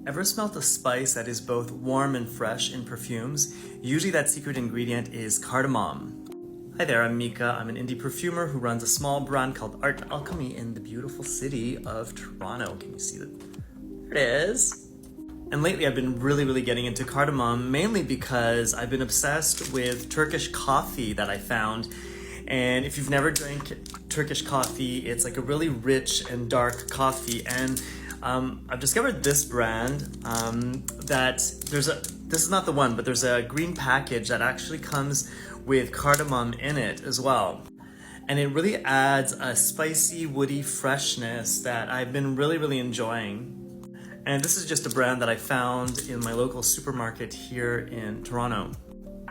Ever smelt a spice that is both warm and fresh in perfumes? Usually that secret ingredient is cardamom. Hi there, I'm Mika. I'm an indie perfumer who runs a small brand called Art Alchemy in the beautiful city of Toronto. Can you see that? There it is. And lately I've been really getting into cardamom, mainly because I've been obsessed with Turkish coffee that I found. And if you've never drank Turkish coffee, it's like a really rich and dark coffee. And I've discovered this brand this is not the one, but there's a green package that actually comes with cardamom in it as well. And it really adds a spicy, woody freshness that I've been really enjoying. And this is just a brand that I found in my local supermarket here in Toronto.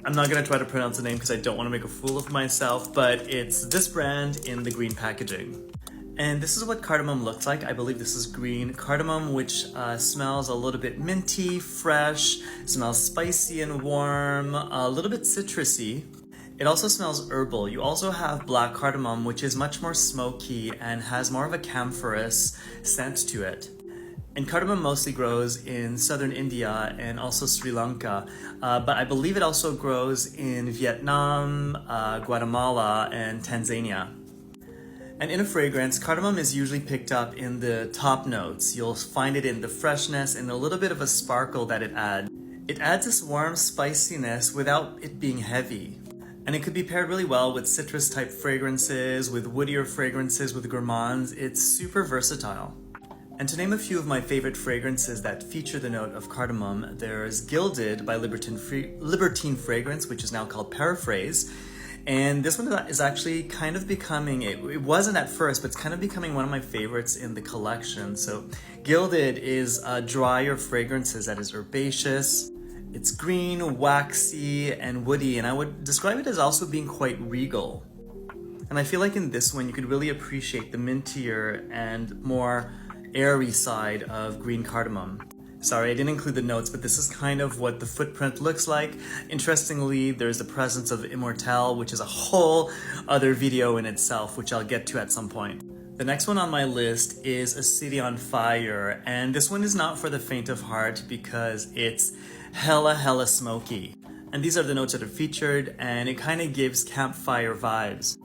I'm not gonna try to pronounce the name because I don't want to make a fool of myself, but it's this brand in the green packaging. And this is what cardamom looks like. I believe this is green cardamom, which smells a little bit minty, fresh, smells spicy and warm, a little bit citrusy. It also smells herbal. You also have black cardamom, which is much more smoky and has more of a camphorous scent to it. And cardamom mostly grows in southern India and also Sri Lanka, but I believe it also grows in Vietnam, Guatemala, and Tanzania. And in a fragrance, cardamom is usually picked up in the top notes. You'll find it in the freshness and a little bit of a sparkle that it adds. It adds this warm spiciness without it being heavy. And it could be paired really well with citrus type fragrances, with woodier fragrances, with gourmands. It's super versatile. And to name a few of my favorite fragrances that feature the note of cardamom, there's Gilded by Libertine Fragrance, which is now called Paraphrase. And this one is actually kind of becoming, it wasn't at first, but it's kind of becoming one of my favorites in the collection. So Gilded is drier fragrances that is herbaceous. It's green, waxy, and woody, and I would describe it as also being quite regal. And I feel like in this one, you could really appreciate the mintier and more airy side of green cardamom. Sorry, I didn't include the notes, but this is kind of what the footprint looks like. Interestingly, there's the presence of Immortelle, which is a whole other video in itself, which I'll get to at some point. The next one on my list is A City on Fire, and this one is not for the faint of heart because it's hella smoky. And these are the notes that are featured, and it kind of gives campfire vibes.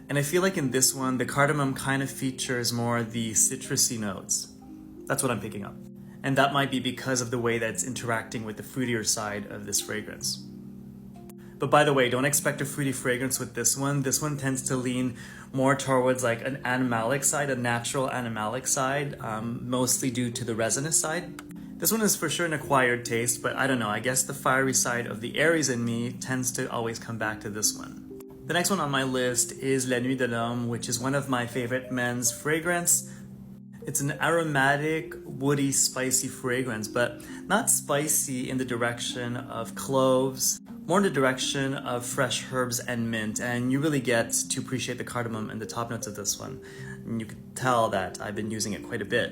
And I feel like in this one, the cardamom kind of features more the citrusy notes. That's what I'm picking up. And that might be because of the way that it's interacting with the fruitier side of this fragrance. But by the way, don't expect a fruity fragrance with this one. This one tends to lean more towards like an animalic side, a natural animalic side, mostly due to the resinous side. This one is for sure an acquired taste, but I don't know, I guess the fiery side of the Aries in me tends to always come back to this one. The next one on my list is La Nuit de l'Homme, which is one of my favorite men's fragrance. It's an aromatic, woody, spicy fragrance, but not spicy in the direction of cloves, more in the direction of fresh herbs and mint, and you really get to appreciate the cardamom and the top notes of this one. And you can tell that I've been using it quite a bit.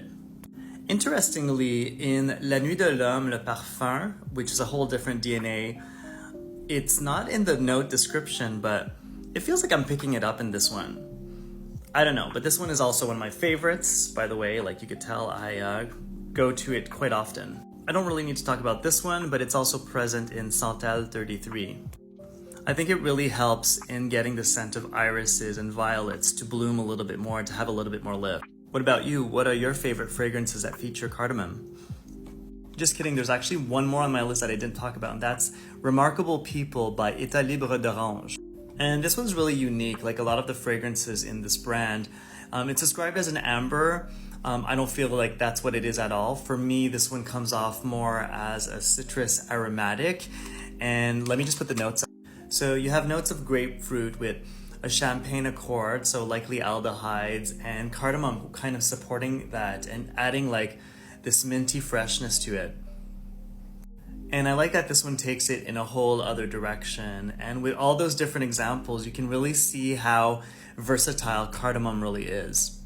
Interestingly, in La Nuit de l'Homme, Le Parfum, which is a whole different DNA, it's not in the note description, but it feels like I'm picking it up in this one. I don't know, but this one is also one of my favorites. By the way, like you could tell, I go to it quite often. I don't really need to talk about this one, but it's also present in Santal 33. I think it really helps in getting the scent of irises and violets to bloom a little bit more, to have a little bit more lift. What about you? What are your favorite fragrances that feature cardamom? Just kidding, there's actually one more on my list that I didn't talk about, and that's Remarkable People by État Libre d'Orange. And this one's really unique, like a lot of the fragrances in this brand. It's described as an amber. I don't feel like that's what it is at all. For me, this one comes off more as a citrus aromatic. And let me just put the notes up. So you have notes of grapefruit with a champagne accord, so likely aldehydes, and cardamom kind of supporting that and adding like this minty freshness to it. And I like that this one takes it in a whole other direction. And with all those different examples, you can really see how versatile cardamom really is.